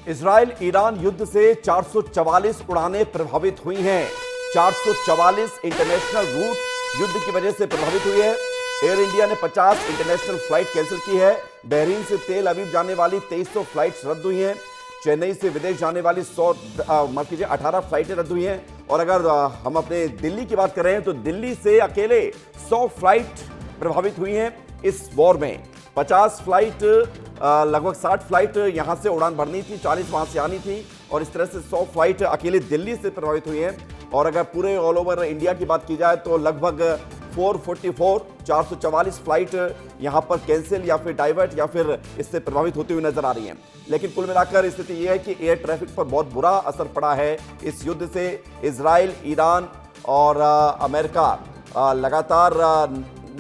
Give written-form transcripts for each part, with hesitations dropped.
Israel Iran युद्ध से 444 उड़ानें प्रभावित हुई हैं। 444 इंटरनेशनल रूट युद्ध की वजह से प्रभावित हुई है। एयर इंडिया ने 50 इंटरनेशनल फ्लाइट कैंसिल की है। बहरीन से तेल अवीव जाने वाली 2300 फ्लाइट्स रद्द हुई हैं। चेन्नई से विदेश जाने वाली 18 फ्लाइटें रद्द हुई हैं। और अगर हम अपने दिल्ली की बात कर रहे हैं तो दिल्ली से अकेले 100 फ्लाइट प्रभावित हुई हैं इस वॉर में। 50 फ्लाइट लगभग 60 फ्लाइट यहां से उड़ान भरनी थी, 40 वहां से आनी थी और इस तरह से 100 फ्लाइट अकेले दिल्ली से प्रभावित हुई हैं। और अगर पूरे ऑल ओवर इंडिया की बात की जाए तो लगभग 444 फ्लाइट यहां पर कैंसिल या फिर डाइवर्ट या फिर इससे प्रभावित होती हुई नजर आ रही हैं। लेकिन कुल मिलाकर स्थिति यह है कि एयर ट्रैफिक पर बहुत बुरा असर पड़ा है इस युद्ध से। इजराइल, ईरान और अमेरिका लगातार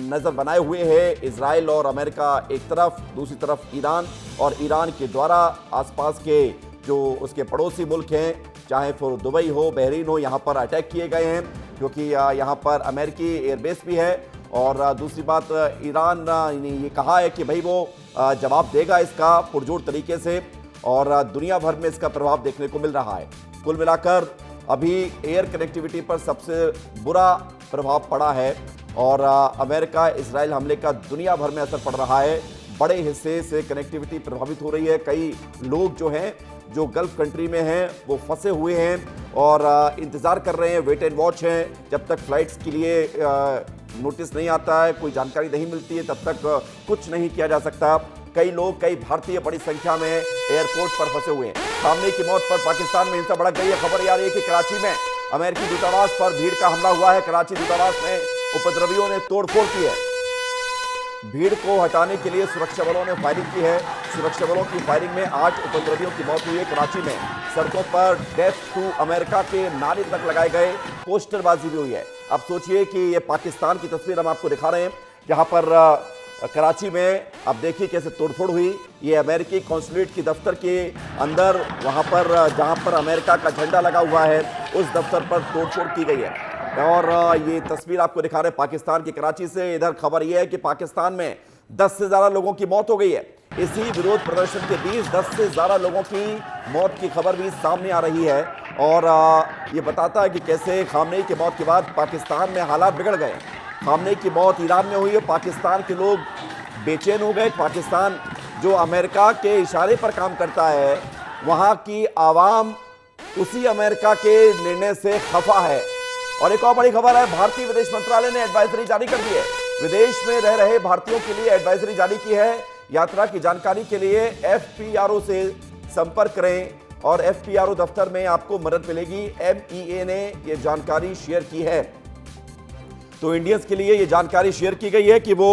नजर बनाए हुए हैं। इजराइल और अमेरिका एक तरफ, दूसरी तरफ ईरान, और ईरान के द्वारा आसपास के जो उसके पड़ोसी मुल्क हैं, चाहे फिर दुबई हो, बहरीन हो, यहाँ पर अटैक किए गए हैं क्योंकि यहाँ पर अमेरिकी एयरबेस भी है। और दूसरी बात, ईरान ने ये कहा है कि भाई वो जवाब देगा इसका पुरजोर तरीके से, और दुनिया भर में इसका प्रभाव देखने को मिल रहा है। कुल मिलाकर अभी एयर कनेक्टिविटी पर सबसे बुरा प्रभाव पड़ा है और अमेरिका इजराइल हमले का दुनिया भर में असर पड़ रहा है। बड़े हिस्से से कनेक्टिविटी प्रभावित हो रही है। कई लोग जो हैं, जो गल्फ कंट्री में हैं, वो फंसे हुए हैं और इंतज़ार कर रहे हैं, वेट एंड वॉच हैं। जब तक फ्लाइट्स के लिए नोटिस नहीं आता है, कोई जानकारी नहीं मिलती है, तब तक कुछ नहीं किया जा सकता। कई लोग, कई भारतीय बड़ी संख्या में एयरपोर्ट पर फंसे हुए हैं। सामने की मौत पर पाकिस्तान में हिंसा भड़क गई है। खबर आ रही है कि कराची में अमेरिकी दूतावास पर भीड़ का हमला हुआ है। कराची दूतावास में उपद्रवियों ने तोड़फोड़ की है। भीड़ को हटाने के लिए सुरक्षा बलों ने फायरिंग की है। सुरक्षा बलों की फायरिंग में 8 उपद्रवियों की मौत हुई है। कराची में सड़कों पर डेथ टू अमेरिका के नारे तक लगाए गए, पोस्टरबाजी भी हुई है। अब सोचिए कि ये पाकिस्तान की तस्वीर हम आपको दिखा रहे हैं, जहां पर कराची में अब देखिए कैसे तोड़फोड़ हुई। ये अमेरिकी कॉन्सुलेट की दफ्तर के अंदर, वहां पर जहां पर अमेरिका का झंडा लगा हुआ है, उस दफ्तर पर तोड़फोड़ की गई है। और ये तस्वीर आपको दिखा रहे हैं पाकिस्तान की कराची से। इधर खबर यह है कि पाकिस्तान में 10 से ज्यादा लोगों की मौत हो गई है। इसी विरोध प्रदर्शन के बीच 10 से ज्यादा लोगों की मौत की खबर भी सामने आ रही है। और ये बताता है कि कैसे खामनेई की मौत के बाद पाकिस्तान में हालात बिगड़ गए। खामनेई की मौत ईरान में हुई है। पाकिस्तान के लोग बेचैन हो गए। पाकिस्तान जो अमेरिका के इशारे पर काम करता है, वहाँ की आवाम उसी अमेरिका के निर्णय से खफा है। और एक और बड़ी खबर है, भारतीय विदेश मंत्रालय ने एडवाइजरी जारी कर दी है। विदेश में रह रहे भारतीयों के लिए एडवाइजरी जारी की है। यात्रा की जानकारी के लिए FPRO से संपर्क करें और FPRO दफ्तर में आपको मदद मिलेगी। MEA ने यह जानकारी शेयर की है। तो इंडियंस के लिए ये जानकारी शेयर की गई है कि वो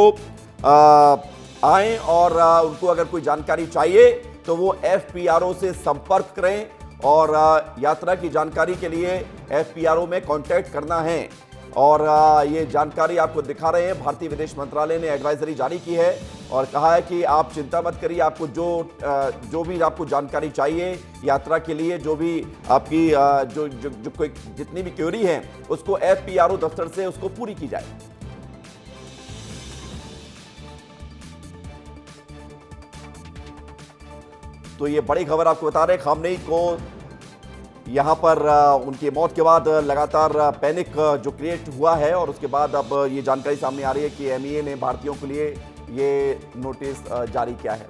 आएं और उनको अगर कोई जानकारी चाहिए तो वो FPRO से संपर्क करें और यात्रा की जानकारी के लिए FPRO में कांटेक्ट करना है। और ये जानकारी आपको दिखा रहे हैं। भारतीय विदेश मंत्रालय ने एडवाइजरी जारी की है और कहा है कि आप चिंता मत करिए, आपको जो भी आपको जानकारी चाहिए यात्रा के लिए, जो भी आपकी जो कोई जितनी भी क्वेरी है, उसको FPRO दफ्तर से उसको पूरी की जाए। तो ये बड़ी खबर आपको बता रहे हैं। खामनेई को यहाँ पर उनकी मौत के बाद लगातार पैनिक जो क्रिएट हुआ है और उसके बाद अब ये जानकारी सामने आ रही है कि MEA ने भारतीयों के लिए ये नोटिस जारी किया है।